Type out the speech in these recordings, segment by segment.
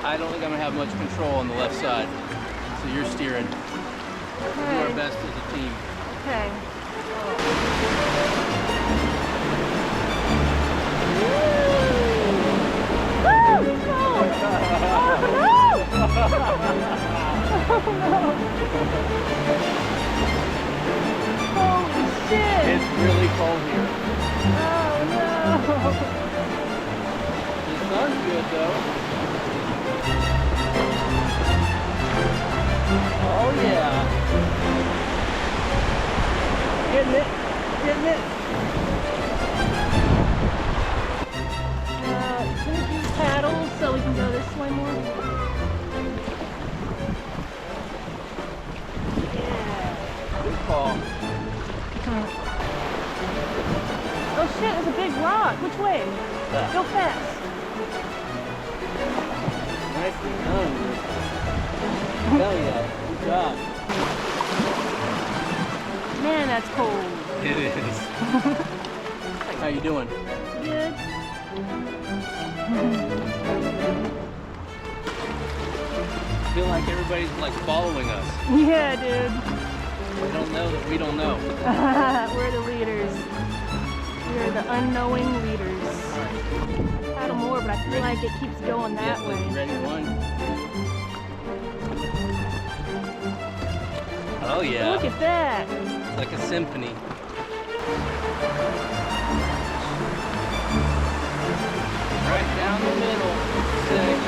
I don't think I'm gonna have much control on the left side. So you're steering. We'll do our best as a team. Okay. Holy shit! It's really cold here. Oh no! The sun's good though. Oh yeah. Getting it. Getting it. Can we use paddles so we can go this way more? Good call. Oh shit, there's a big rock. Which way? Go fast. Nicely done. Hell yeah. Good job. Man, that's cold. It is. How you doing? Good. I feel like everybody's like following us. Yeah, dude. They don't know that we don't know. We're the leaders. We are the unknowing leaders. I paddle more, but I feel like it keeps going that way. Ready, one. Oh yeah. Look at that. It's like a symphony. Right down the middle. Sick.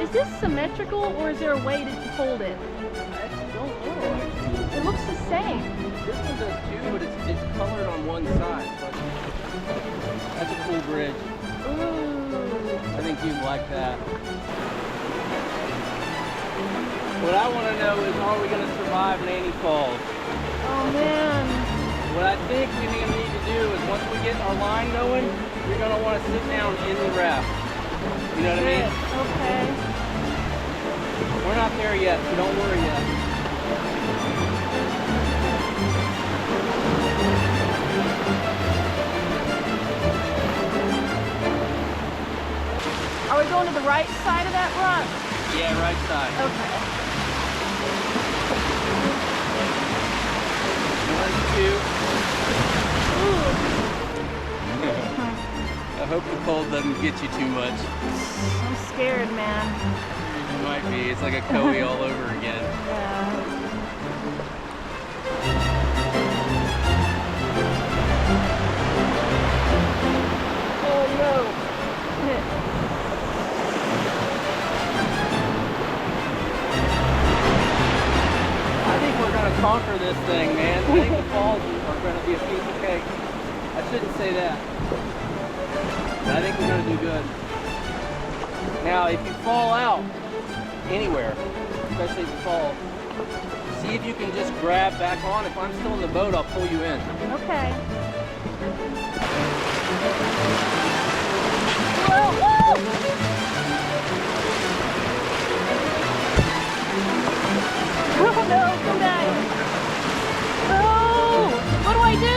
Is this symmetrical or is there a way to hold it? I don't know actually. It looks the same. This one does too, but it's colored on one side. So that's a cool bridge. Ooh. I think you'd like that. What I want to know is, are we going to survive Nanny Falls? Oh man. What I think we're going to need to do is, once we get our line going, you're going to want to sit down in the raft. You know what I mean? Okay. We're not there yet, so don't worry yet. Are we going to the right side of that rock? Yeah, right side. Okay. 1, 2. I hope the cold doesn't get you too much. I'm scared, man. It might be. It's like a Coey all over again. Yeah. Oh no! I think we're going to conquer this thing, man. I think the falls are going to be a piece of cake. I shouldn't say that. But I think we're going to do good. Now, if you fall out anywhere, especially if you fall, see if you can just grab back on. If I'm still in the boat, I'll pull you in. Okay. Whoa, whoa! Oh no, come back! Oh! What do I do?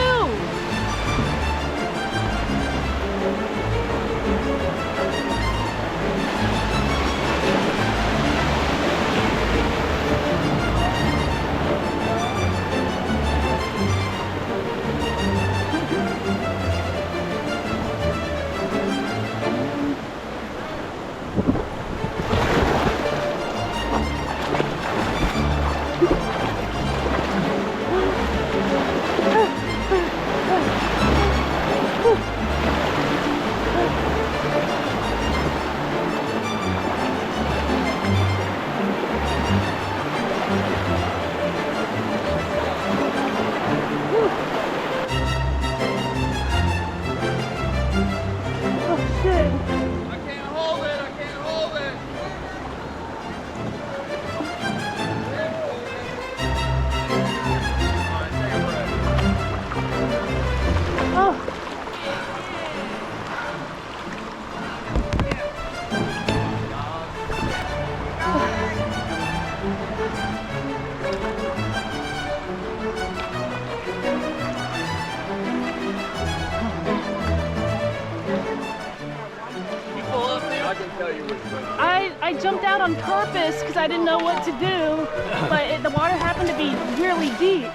jumped out on purpose because I didn't know what to do, but the water happened to be really deep.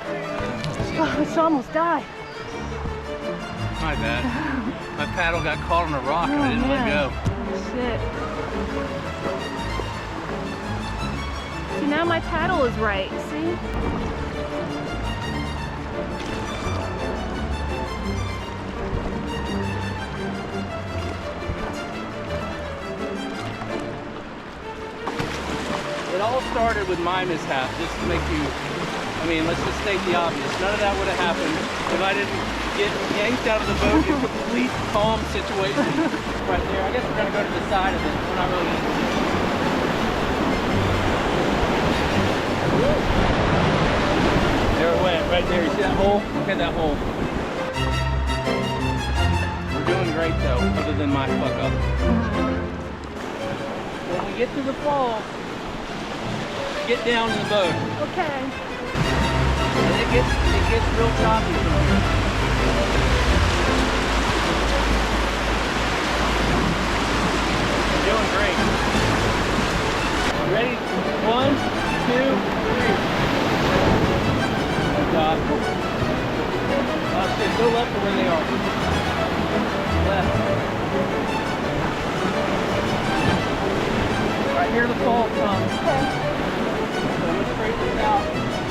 Oh, I almost died. My bad. My paddle got caught on a rock and I didn't let go. Shit. See, now my paddle is right, see? It all started with my mishap, just to make you, I mean, let's just state the obvious. None of that would have happened if I didn't get yanked out of the boat in a complete calm situation. Right there, I guess we're gonna go to the side of it. We're not really gonna... There it went, right there. You see that hole? Look at that hole. We're doing great though, other than my fuck up. When we get to the fall, get down in the boat. Okay. And it gets real choppy from here. You're doing great. Ready? 1, 2, 3. Good job. Shit, go left to where they are. Left. Right here the fall comes. Okay. So let's straighten this out.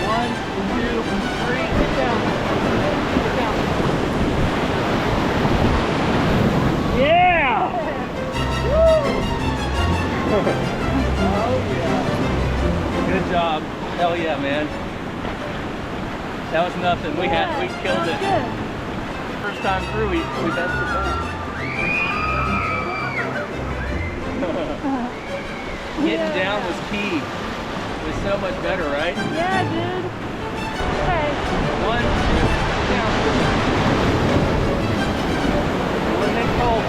1, 2, 3, get down. Get down. Yeah! Oh yeah. Good job. Hell yeah, man. That was nothing. We killed it. Good. First time through, we bested that. Getting down was key. It was so much better, right? Yeah, dude. Okay. 1, 2, down. Eliminate cold.